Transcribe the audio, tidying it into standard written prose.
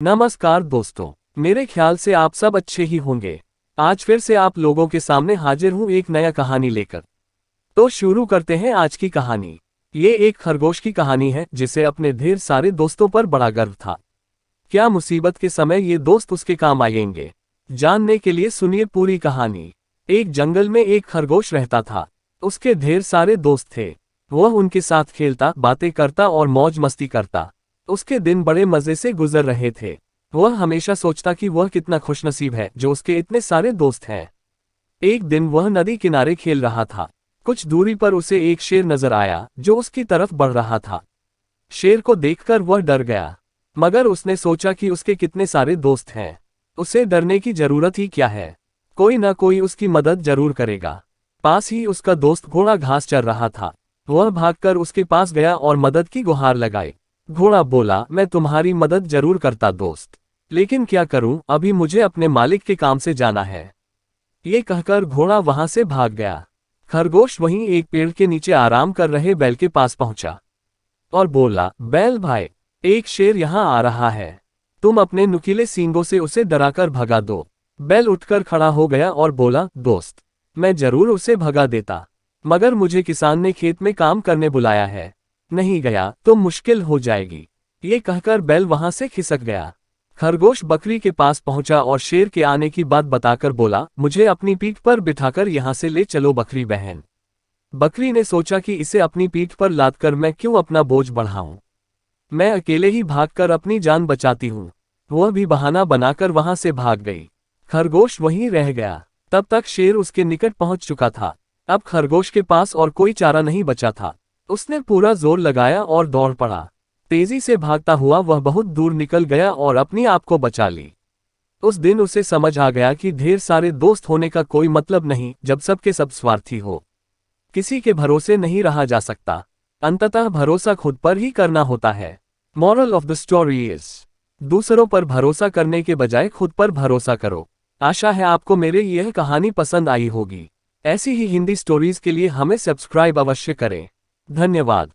नमस्कार दोस्तों, मेरे ख्याल से आप सब अच्छे ही होंगे। आज फिर से आप लोगों के सामने हाजिर हूँ एक नया कहानी लेकर। तो शुरू करते हैं आज की कहानी। ये एक खरगोश की कहानी है जिसे अपने ढेर सारे दोस्तों पर बड़ा गर्व था। क्या मुसीबत के समय ये दोस्त उसके काम आएंगे? जानने के लिए सुनिए पूरी कहानी। एक जंगल में एक खरगोश रहता था। उसके ढेर सारे दोस्त थे। वह उनके साथ खेलता, बातें करता और मौज मस्ती करता। उसके दिन बड़े मजे से गुजर रहे थे। वह हमेशा सोचता कि वह कितना खुशनसीब है जो उसके इतने सारे दोस्त हैं। एक दिन वह नदी किनारे खेल रहा था। कुछ दूरी पर उसे एक शेर नजर आया जो उसकी तरफ बढ़ रहा था। शेर को देखकर वह डर गया, मगर उसने सोचा कि उसके कितने सारे दोस्त हैं, उसे डरने की जरूरत ही क्या है। कोई ना कोई उसकी मदद जरूर करेगा। पास ही उसका दोस्त घोड़ा घास चर रहा था। वह भागकर उसके पास गया और मदद की गुहार लगाई। घोड़ा बोला, मैं तुम्हारी मदद जरूर करता दोस्त, लेकिन क्या करूं, अभी मुझे अपने मालिक के काम से जाना है। ये कहकर घोड़ा वहां से भाग गया। खरगोश वहीं एक पेड़ के नीचे आराम कर रहे बैल के पास पहुंचा और बोला, बैल भाई, एक शेर यहां आ रहा है। तुम अपने नुकीले सींगों से उसे डराकर भगा दो। बैल उठकर खड़ा हो गया और बोला, दोस्त, मैं जरूर उसे भगा देता, मगर मुझे किसान ने खेत में काम करने बुलाया है। नहीं गया तो मुश्किल हो जाएगी। ये कहकर बैल वहां से खिसक गया। खरगोश बकरी के पास पहुंचा और शेर के आने की बात बताकर बोला, मुझे अपनी पीठ पर बिठाकर यहां से ले चलो बकरी बहन। बकरी ने सोचा कि इसे अपनी पीठ पर लादकर मैं क्यों अपना बोझ बढ़ाऊं। मैं अकेले ही भागकर अपनी जान बचाती हूं। वह भी बहाना बनाकर वहां से भाग गई। खरगोश वहीं रह गया। तब तक शेर उसके निकट पहुंच चुका था। अब खरगोश के पास और कोई चारा नहीं बचा था। उसने पूरा जोर लगाया और दौड़ पड़ा। तेजी से भागता हुआ वह बहुत दूर निकल गया और अपनी आप को बचा ली। उस दिन उसे समझ आ गया कि ढेर सारे दोस्त होने का कोई मतलब नहीं जब सबके सब स्वार्थी हो। किसी के भरोसे नहीं रहा जा सकता। अंततः भरोसा खुद पर ही करना होता है। Moral of the story is, दूसरों पर भरोसा करने के बजाय खुद पर भरोसा करो। आशा है आपको मेरी यह कहानी पसंद आई होगी। ऐसी ही हिंदी स्टोरीज के लिए हमें सब्सक्राइब अवश्य करें। धन्यवाद।